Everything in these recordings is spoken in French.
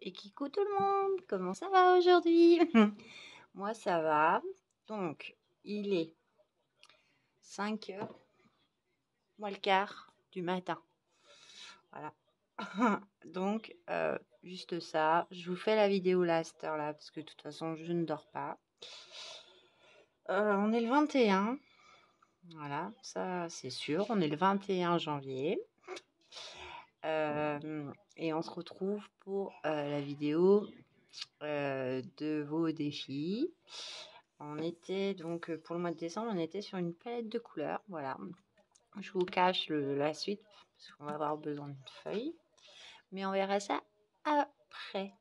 Et coucou tout le monde, comment ça va aujourd'hui? Moi ça va. Donc, il est 5 heures moins le quart du matin. Voilà. Donc, juste ça. Je vous fais la vidéo là à cette heure-là parce que de toute façon, je ne dors pas. On est le 21. Voilà, ça c'est sûr. On est le 21 janvier. Et on se retrouve pour la vidéo de vos défis. On était donc pour le mois de décembre, on était sur une palette de couleurs. Voilà, je vous cache la suite parce qu'on va avoir besoin de feuilles, mais on verra ça après.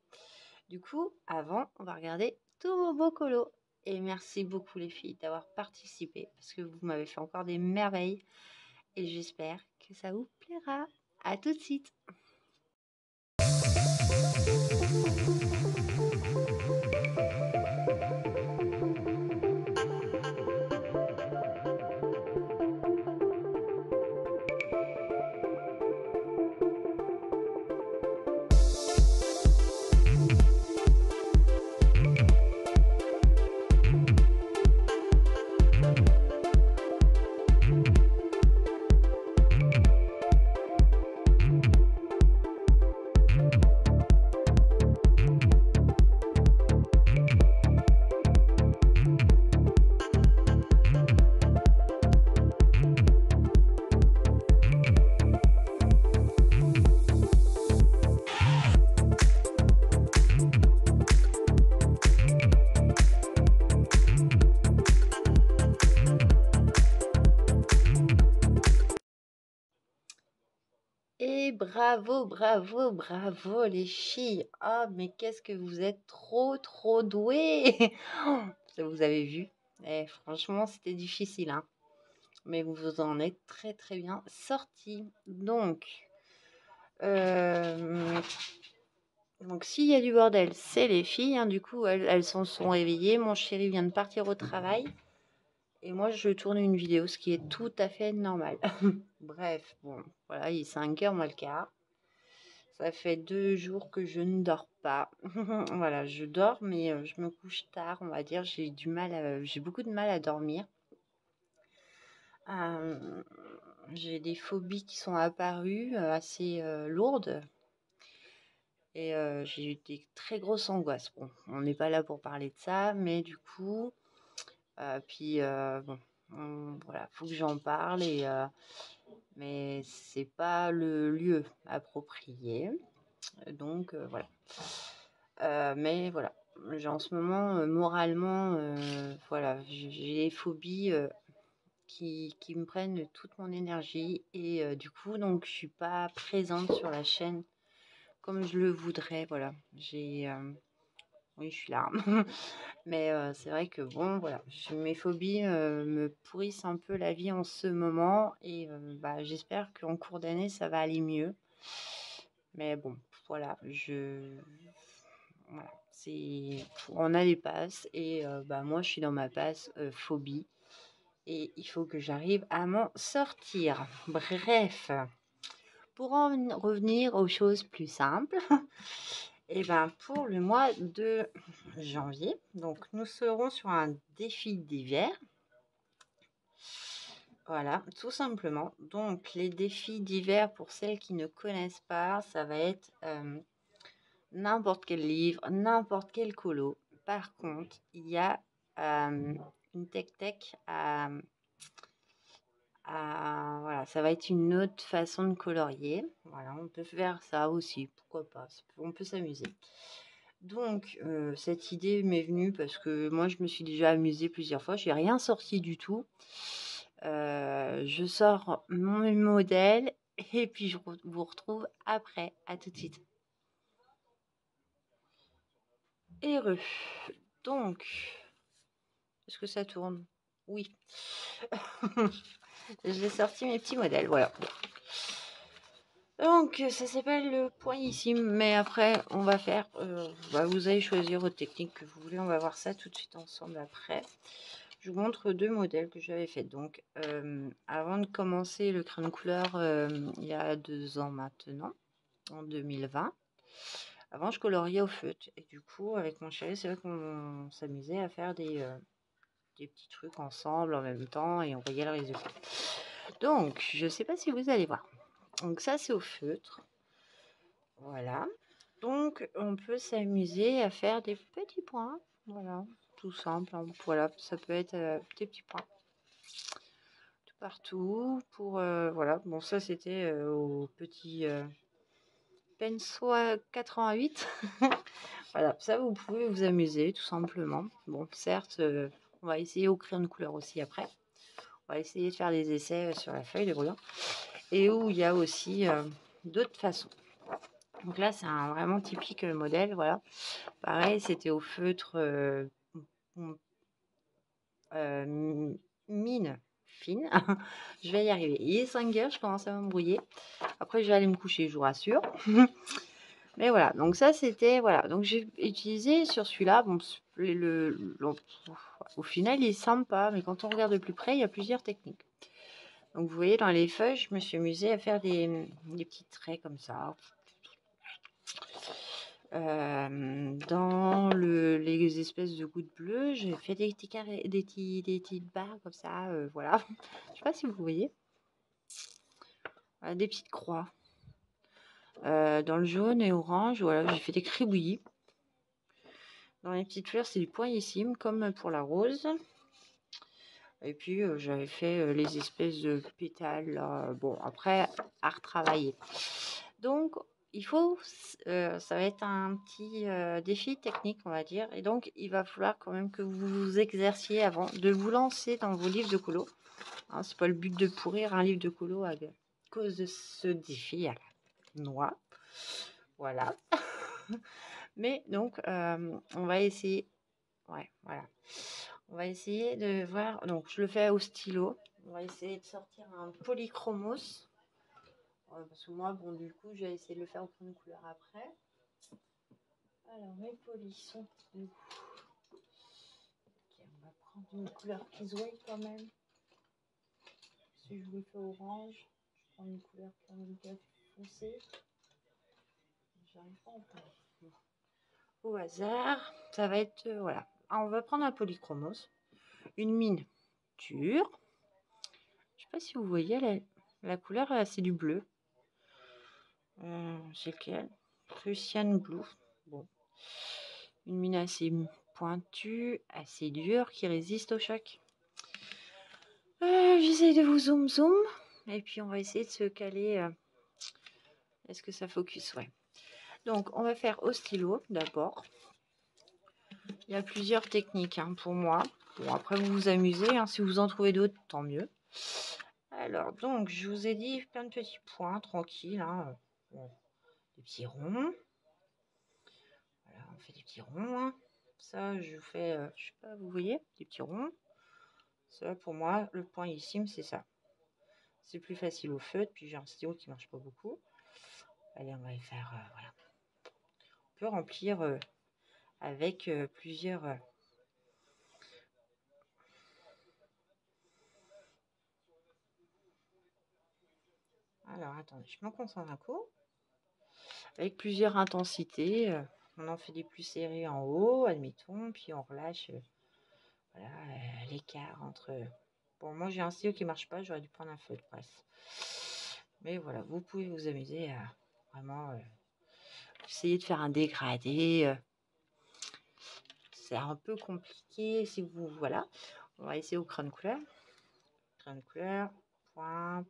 Du coup, avant, on va regarder tous vos beaux colos. Et merci beaucoup les filles d'avoir participé parce que vous m'avez fait encore des merveilles et j'espère que ça vous plaira. À tout de suite. Et bravo, bravo, bravo les filles. Ah, mais qu'est-ce que vous êtes trop douées. Vous avez vu. Franchement, c'était difficile, hein. Mais vous en êtes très bien sortis. Donc s'il y a du bordel, c'est les filles, hein. Du coup, elles s'en sont réveillées. Mon chéri vient de partir au travail. Et moi, je tourne une vidéo, ce qui est tout à fait normal. Bref, bon, voilà, il est 5 heures moins le quart. Ça fait 2 jours que je ne dors pas. Voilà, je dors, mais je me couche tard, on va dire. J'ai beaucoup de mal à dormir. J'ai des phobies qui sont apparues assez lourdes. Et j'ai eu des très grosses angoisses. Bon, on n'est pas là pour parler de ça, mais du coup, bon, voilà, faut que j'en parle. Mais c'est pas le lieu approprié. Donc voilà. Mais voilà, en ce moment, moralement, voilà, j'ai des phobies qui me prennent toute mon énergie. Et du coup, donc, je suis pas présente sur la chaîne comme je le voudrais. Voilà, oui, je suis là. Mais c'est vrai que bon, voilà, mes phobies me pourrissent un peu la vie en ce moment. Et j'espère qu'en cours d'année, ça va aller mieux. Mais bon, voilà, voilà, on a les passes et moi je suis dans ma passe phobie et il faut que j'arrive à m'en sortir. Bref, pour en revenir aux choses plus simples, et pour le mois de janvier, donc nous serons sur un défi d'hiver. Voilà, tout simplement. Donc les défis d'hiver, pour celles qui ne connaissent pas, ça va être n'importe quel livre, n'importe quel colo. Par contre, il y a une tech voilà, ça va être une autre façon de colorier. Voilà, on peut faire ça aussi, pourquoi pas, on peut s'amuser. Donc, cette idée m'est venue parce que moi, je me suis déjà amusée plusieurs fois. Je n'ai rien sorti du tout. Je sors mon modèle et puis je vous retrouve après. À tout de suite. Heureux. Donc, est-ce que ça tourne? Oui. J'ai sorti mes petits modèles, voilà. Donc, ça s'appelle le poignissime, mais après, on va faire... vous allez choisir votre technique que vous voulez, on va voir ça tout de suite ensemble après. Je vous montre 2 modèles que j'avais fait. Donc, avant de commencer le crayon de couleur, il y a 2 ans maintenant, en 2020, Avant, je coloriais au feutre. Et du coup, avec mon chéri, c'est vrai qu'on s'amusait à faire des petits trucs ensemble en même temps et on voyait le résultat. Donc, je sais pas si vous allez voir. Donc ça, c'est au feutre. Voilà. Donc, on peut s'amuser à faire des petits points. Voilà, tout simple, hein. Voilà, ça peut être des petits points tout partout. Pour voilà, bon, ça c'était au petit Pensoa 88. Voilà, ça vous pouvez vous amuser tout simplement. Bon, certes, on va essayer au crayon de couleur aussi après. On va essayer de faire des essais sur la feuille de brouillon. Et où il y a aussi d'autres façons. Donc là, c'est un vraiment typique modèle, voilà. Pareil, c'était au feutre mine fine. Je vais y arriver. Il est 5 heures, je commence à m'embrouiller. Après, je vais aller me coucher, je vous rassure. Mais voilà, donc ça, c'était... Voilà, donc j'ai utilisé sur celui-là. Bon, au final, il est sympa, mais quand on regarde de plus près, il y a plusieurs techniques. Donc vous voyez, dans les feuilles, je me suis amusée à faire des petits traits comme ça. Dans les espèces de gouttes bleues, j'ai fait des petits carrés, des petites barres comme ça, voilà. Je sais pas si vous voyez. Voilà, des petites croix. Dans le jaune et orange, voilà, j'ai fait des cribouillis. Dans les petites fleurs, c'est du pointillissime, comme pour la rose. Et puis, j'avais fait les espèces de pétales, là. Bon, après, à retravailler. Donc, il faut, ça va être un petit défi technique, on va dire. Et donc, il va falloir quand même que vous vous exerciez avant de vous lancer dans vos livres de colo. Hein, c'est pas le but de pourrir un livre de colo à cause de ce défi à la noix. Voilà. Mais donc, on va essayer. Ouais, voilà. On va essayer de voir. Donc, je le fais au stylo. On va essayer de sortir un polychromos. Parce que moi, bon, du coup, j'ai essayé de le faire au crayon de couleur après. Alors, mes polis sont où? Ok, on va prendre une couleur qui se voit quand même. Si je le fais orange, je prends une couleur qui est un peu foncée. J'arrive pas à en prendre. Au hasard, ça va être. Voilà. Alors, on va prendre un polychromos. Une miniature. Je sais pas si vous voyez la couleur, c'est du bleu. C'est lequel? Prussian Blue. Bon. Une mine assez pointue, assez dure, qui résiste au choc. J'essaye de vous zoom. Et puis on va essayer de se caler. Est-ce que ça focus? Ouais. Donc on va faire au stylo d'abord. Il y a plusieurs techniques hein, pour moi. Bon, après vous vous amusez. Hein, si vous en trouvez d'autres, tant mieux. Alors, donc, je vous ai dit plein de petits points tranquilles. Hein. Bon, des petits ronds. Voilà, on fait des petits ronds. Hein. Ça, je fais, je sais pas, vous voyez, des petits ronds. Ça, pour moi, le point ici, c'est ça. C'est plus facile au feutre, puis j'ai un stylo qui marche pas beaucoup. Allez, on va y faire, voilà. On peut remplir avec plusieurs... Alors, attendez, je me concentre un coup. Avec plusieurs intensités. On en fait des plus serrés en haut, admettons, puis on relâche voilà, l'écart entre... Bon, moi j'ai un stylo qui marche pas, j'aurais dû prendre un feutre, bref. Mais voilà, vous pouvez vous amuser à vraiment essayer de faire un dégradé. C'est un peu compliqué si vous... Voilà, on va essayer au crayon de couleur. Crayon de couleur, point.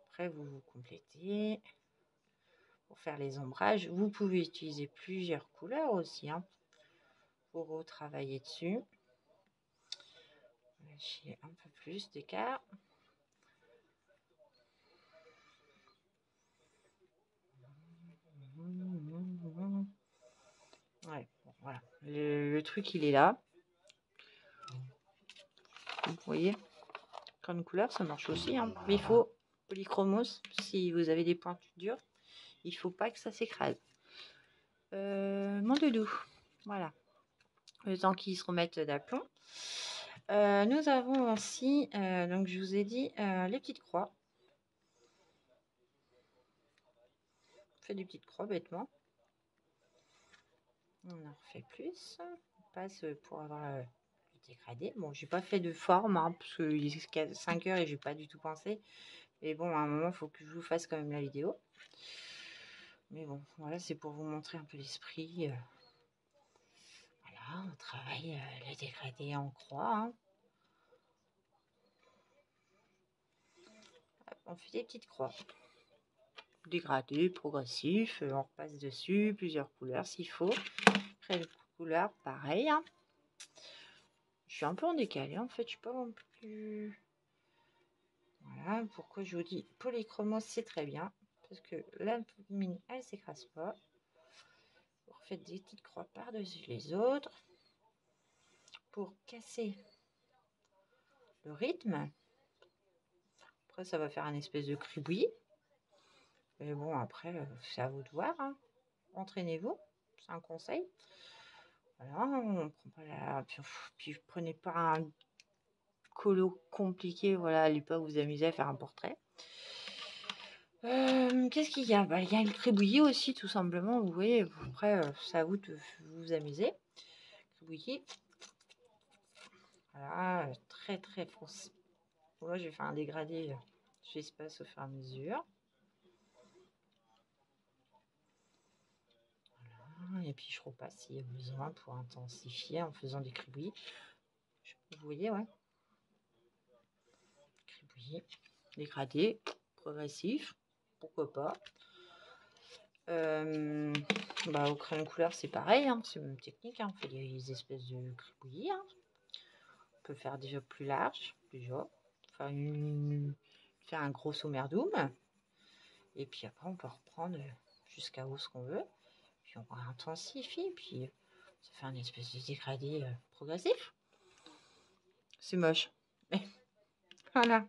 Après, vous complétez. Pour faire les ombrages, vous pouvez utiliser plusieurs couleurs aussi hein, pour retravailler dessus. Lâcher un peu plus d'écart. Ouais, bon, voilà. Le truc, il est là. Vous voyez, crayon de couleur, ça marche aussi. Hein. Mais il faut polychromos, si vous avez des points dures, il faut pas que ça s'écrase. Mon doudou, voilà. Le temps qu'ils se remettent d'aplomb. Nous avons aussi, donc je vous ai dit, les petites croix. fait des petites croix bêtement. On en refait plus. On passe pour avoir le dégradé. Bon, j'ai pas fait de forme, hein, parce qu'il est 5 heures et j'ai pas du tout pensé. Mais bon, à un moment, il faut que je vous fasse quand même la vidéo. Mais bon, voilà, c'est pour vous montrer un peu l'esprit. Voilà, on travaille les dégradés en croix. Hein. On fait des petites croix. Dégradé, progressif, on repasse dessus, plusieurs couleurs s'il faut. Après, les couleurs, pareil. Hein. Je suis un peu en décalé, en fait, je suis pas non plus... Voilà, pourquoi je vous dis polychromos, c'est très bien. Parce que la mine, elle s'écrase pas. Vous refaites des petites croix par-dessus les autres. Pour casser le rythme. Après, ça va faire un espèce de cribouillis. Mais bon, après, c'est à vous de voir. Hein. Entraînez-vous, c'est un conseil. Voilà, on prend pas la... Puis prenez pas un colo compliqué, voilà, allez pas vous amuser à faire un portrait. Qu'est-ce qu'il y a? Il y a le cribouillis aussi, tout simplement. Vous voyez, après, c'est à vous de vous amuser. Cribouillis. Voilà, très très foncé. Moi, je vais faire un dégradé, j'espace au fur et à mesure. Voilà, et puis je repasse s'il y a besoin pour intensifier en faisant des cribouillis. Vous voyez, ouais. Cribouillis, dégradé, progressif, pourquoi pas. Au crayon couleur, c'est pareil, hein, c'est la même technique. Hein, on fait des espèces de cribouillis. Hein. On peut faire déjà plus large, déjà. Faire un gros sommerdoum. Et puis après, on peut reprendre jusqu'à où ce qu'on veut. Puis on intensifie. Puis ça fait un espèce de dégradé progressif. C'est moche. Mais voilà.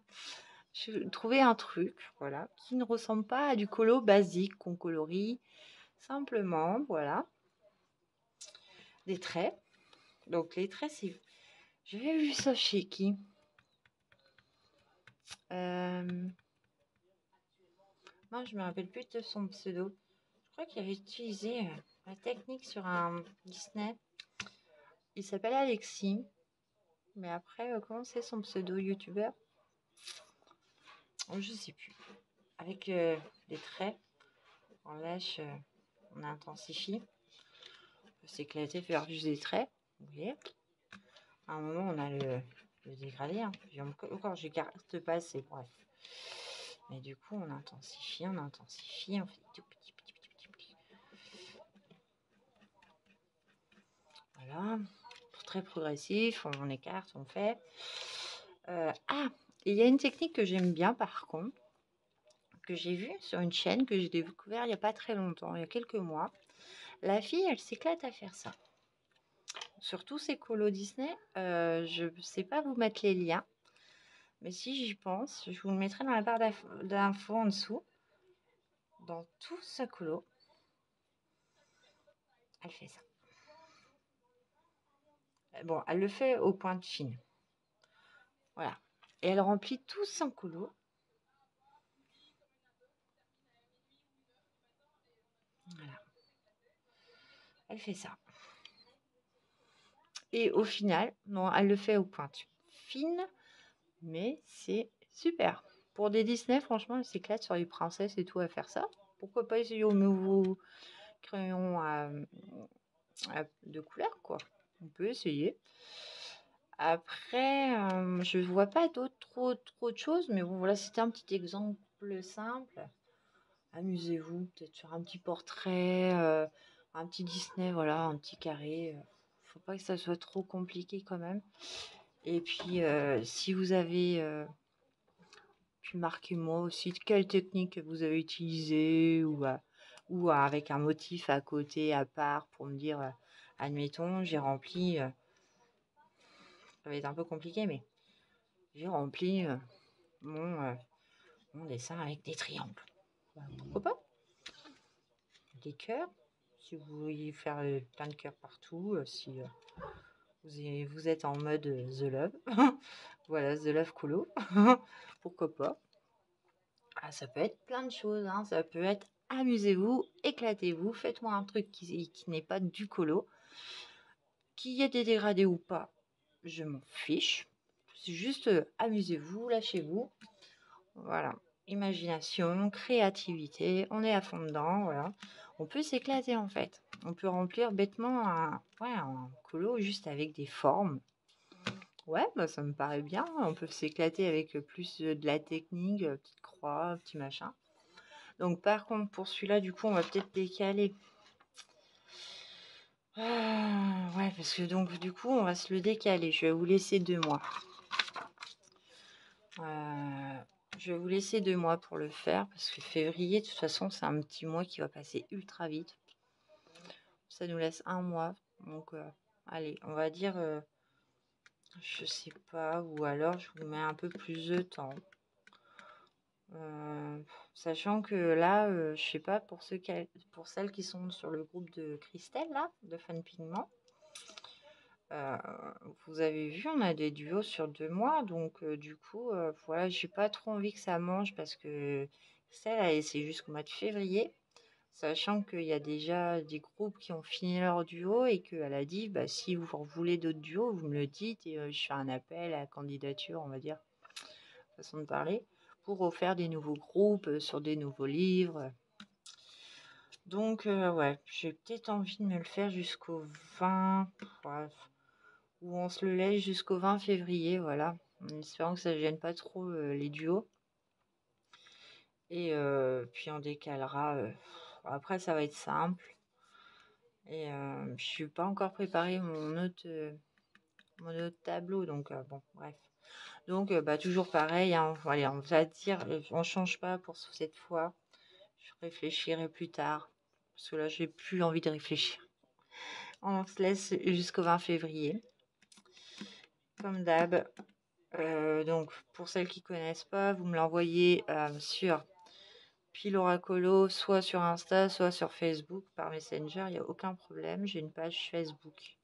Je trouvais un truc, voilà, qui ne ressemble pas à du colo basique qu'on colorie. Simplement, voilà. Des traits. Donc les traits, c'est... J'avais vu ça chez qui Non, je me rappelle plus de son pseudo. Je crois qu'il avait utilisé la technique sur un Disney. Il s'appelle Alexis. Mais après, comment c'est son pseudo youtubeur? Je sais plus. Avec les traits, on lâche, on intensifie. On peut s'éclater, faire juste des traits. Vous voyez, à un moment, on a le dégradé. Hein. Encore, j'écarte pas, c'est bref. Mais du coup, on intensifie, on fait tout petit. Voilà, très progressif, on écarte, on fait. Il y a une technique que j'aime bien par contre, que j'ai vue sur une chaîne que j'ai découvert il n'y a pas très longtemps, il y a quelques mois. La fille, elle s'éclate à faire ça. Sur tous ces colos Disney, je ne sais pas vous mettre les liens, mais si j'y pense, je vous le mettrai dans la barre d'infos en dessous. Dans tout ce colo, elle fait ça. Bon, elle le fait aux pointes fines. Voilà. Et elle remplit tout son colo. Voilà. Elle fait ça. Et au final, non, elle le fait aux pointes fines, mais c'est super. Pour des Disney, franchement, elle s'éclate sur les princesses et tout à faire ça. Pourquoi pas essayer au nouveau crayon de couleur, quoi. On peut essayer. Après, je ne vois pas trop de choses, mais bon, voilà, c'était un petit exemple simple. Amusez-vous, peut-être sur un petit portrait, un petit Disney, voilà, un petit carré. Faut pas que ça soit trop compliqué quand même. Et puis, si vous avez pu marquer moi aussi quelle technique vous avez utilisée ou avec un motif à côté, à part, pour me dire, admettons, j'ai rempli, ça va être un peu compliqué, mais j'ai rempli mon dessin avec des triangles. Pourquoi pas? Des cœurs, si vous voulez faire plein de cœurs partout, si vous êtes en mode The Love, voilà, The Love Colo, pourquoi pas. Ah, ça peut être plein de choses, hein. Ça peut être amusez-vous, éclatez-vous, faites-moi un truc qui n'est pas du colo. Qu'il y ait des dégradés ou pas, je m'en fiche. C'est juste amusez-vous, lâchez-vous. Voilà. Imagination, créativité, on est à fond dedans, voilà. On peut s'éclater en fait. On peut remplir bêtement un colo juste avec des formes. Ouais, bah, ça me paraît bien. On peut s'éclater avec plus de la technique, petite croix, petit machin. Donc par contre, pour celui-là, du coup, on va peut-être décaler. Ouais, parce que donc du coup, on va se le décaler. Je vais vous laisser 2 mois. Je vais vous laisser 2 mois pour le faire parce que février, de toute façon, c'est un petit mois qui va passer ultra vite. Ça nous laisse 1 mois. Donc, allez, on va dire, je sais pas, ou alors je vous mets un peu plus de temps. Sachant que là, je sais pas, pour celles qui sont sur le groupe de Christelle, là, de Fan Pigment, vous avez vu, on a des duos sur 2 mois, donc du coup, voilà, j'ai pas trop envie que ça mange parce que celle, c'est jusqu'au mois de février, sachant qu'il y a déjà des groupes qui ont fini leur duo et qu'elle a dit, bah, si vous voulez d'autres duos, vous me le dites et je fais un appel à candidature, on va dire, façon de parler, pour refaire des nouveaux groupes sur des nouveaux livres. Donc, ouais, j'ai peut-être envie de me le faire jusqu'au 20, ouais, où on se le laisse jusqu'au 20 février, voilà, en espérant que ça ne gêne pas trop les duos. Et puis on décalera. Après, ça va être simple. Et je suis pas encore préparé mon autre tableau, donc bon, bref. Donc, bah, toujours pareil, hein, allez, on va dire, on change pas pour cette fois. Je réfléchirai plus tard, parce que là, j'ai plus envie de réfléchir. On se laisse jusqu'au 20 février. Comme d'hab. Donc, pour celles qui connaissent pas, vous me l'envoyez sur Piloracolo, soit sur Insta, soit sur Facebook, par Messenger, il n'y a aucun problème. J'ai une page Facebook.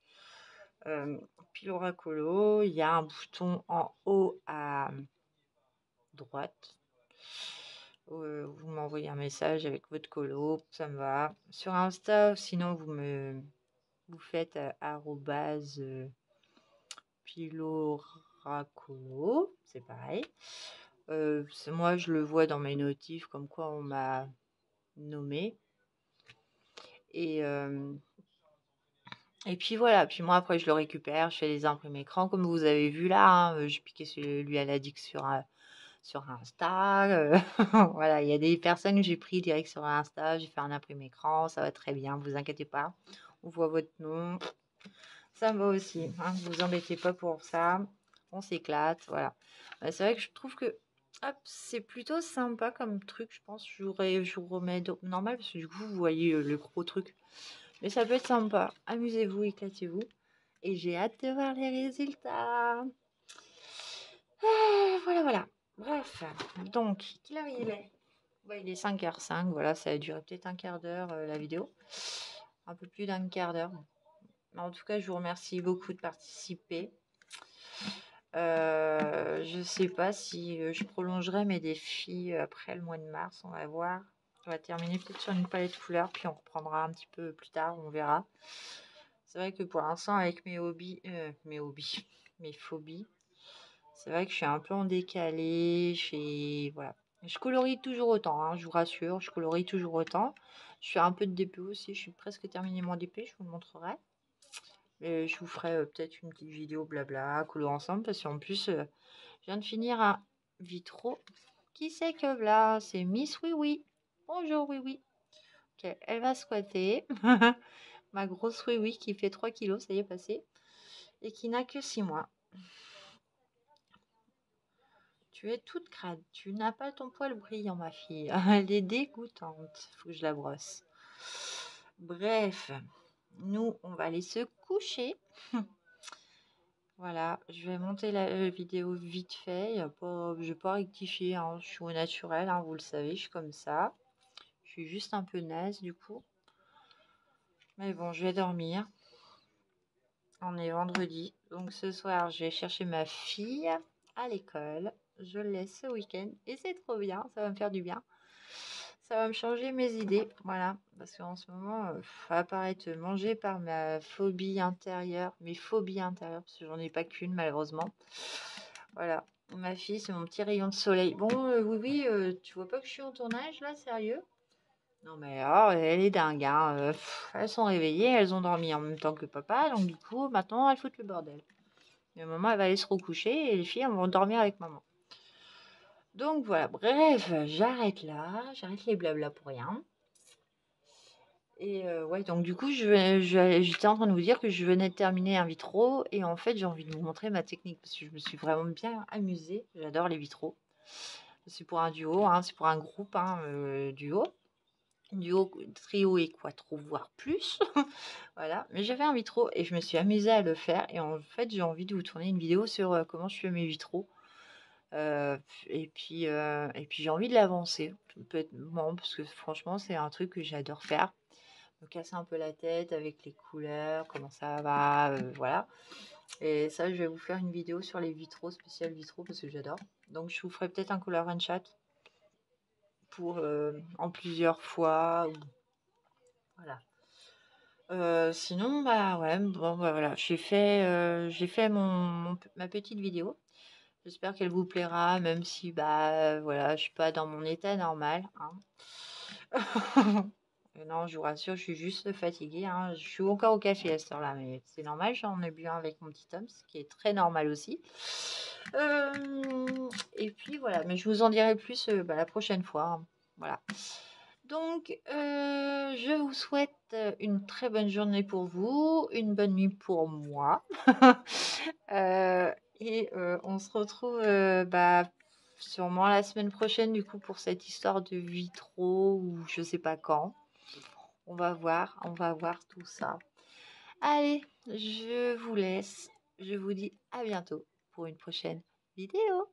Piloracolo, il y a un bouton en haut à droite. Vous m'envoyez un message avec votre colo, ça me va. Sur Insta, sinon vous faites @piloracolo, c'est pareil. Moi, je le vois dans mes notifs comme quoi on m'a nommé. Et puis voilà, puis moi après je le récupère, je fais les imprimés écran comme vous avez vu là, hein, j'ai piqué celui à la Dix sur Insta. Voilà, il y a des personnes que j'ai pris direct sur Insta, j'ai fait un imprimé écran, ça va très bien, vous inquiétez pas. On voit votre nom, ça me va aussi, hein, vous embêtez pas pour ça, on s'éclate, voilà. C'est vrai que je trouve que hop, c'est plutôt sympa comme truc, je pense. Je vous remets normal parce que du coup, vous voyez le gros truc. Mais ça peut être sympa. Amusez-vous, éclatez-vous. Et j'ai hâte de voir les résultats. Voilà, voilà. Bref, donc, quelle heure il est? Ouais, il est 5h05. Voilà, ça a duré peut-être un quart d'heure la vidéo. Un peu plus d'un quart d'heure. Mais en tout cas, je vous remercie beaucoup de participer. Je sais pas si je prolongerai mes défis après le mois de mars. On va voir. On va terminer peut-être sur une palette couleur, puis on reprendra un petit peu plus tard. On verra. C'est vrai que pour l'instant, avec mes phobies, c'est vrai que je suis un peu en décalé. Voilà. Je colorie toujours autant, hein, je vous rassure, je colorie toujours autant. Je fais un peu de DP aussi, je suis presque terminé mon DP, je vous le montrerai. Et je vous ferai peut-être une petite vidéo blabla, color ensemble, parce qu'en plus, je viens de finir un vitro. Qui c'est que là? C'est Miss Oui Oui. Bonjour Oui Oui. Ok, elle va squatter. Ma grosse Oui Oui qui fait 3 kilos, ça y est passé. Et qui n'a que 6 mois. Tu es toute crade. Tu n'as pas ton poil brillant, ma fille. Elle est dégoûtante. Faut que je la brosse. Bref, nous, on va aller se coucher. Voilà, je vais monter la vidéo vite fait. Je ne vais pas rectifier, hein. Je suis au naturel, hein, vous le savez, je suis comme ça. Je suis juste un peu naze du coup. Mais bon, je vais dormir. On est vendredi. Donc ce soir, je vais chercher ma fille à l'école. je le laisse ce week-end et c'est trop bien, ça va me faire du bien. Ça va me changer mes idées, voilà, parce qu'en ce moment, à part être mangée par ma phobie intérieure, mes phobies intérieures, parce que j'en ai pas qu'une malheureusement. Voilà, ma fille, c'est mon petit rayon de soleil. Bon, oui, oui, tu vois pas que je suis en tournage là, sérieux? Non mais alors, elle est dingue, hein. Elles sont réveillées, elles ont dormi en même temps que papa, donc du coup, maintenant, elles foutent le bordel. Et maman, elle va aller se recoucher et les filles, elles vont dormir avec maman. Donc voilà, bref, j'arrête là, j'arrête les blabla pour rien. Et ouais, donc du coup, j'étais en train de vous dire que je venais de terminer un vitro et en fait, j'ai envie de vous montrer ma technique parce que je me suis vraiment bien amusée. J'adore les vitraux. C'est pour un duo, hein, c'est pour un groupe, hein, duo, trio et quattro, voire plus. Voilà, mais j'avais un vitro et je me suis amusée à le faire et en fait, j'ai envie de vous tourner une vidéo sur comment je fais mes vitraux. Et puis j'ai envie de l'avancer. Bon, parce que franchement, c'est un truc que j'adore faire. Me casser un peu la tête avec les couleurs, comment ça va, voilà. Et ça, je vais vous faire une vidéo sur les vitraux, spécial vitraux, parce que j'adore. Donc, je vous ferai peut-être un color and chat pour en plusieurs fois. Voilà. Sinon, bah ouais, bon, bah voilà, j'ai fait ma petite vidéo. J'espère qu'elle vous plaira, même si, bah voilà, je suis pas dans mon état normal, hein. Non, je vous rassure, je suis juste fatiguée, hein. Je suis encore au café à cette heure-là, mais c'est normal, j'en ai bu un avec mon petit homme, ce qui est très normal aussi. Et puis voilà, mais je vous en dirai plus bah, la prochaine fois, hein. Voilà. Donc, je vous souhaite une très bonne journée pour vous, une bonne nuit pour moi. Et on se retrouve bah, sûrement la semaine prochaine, du coup, pour cette histoire de vitro ou je sais pas quand. On va voir tout ça. Allez, je vous laisse. Je vous dis à bientôt pour une prochaine vidéo.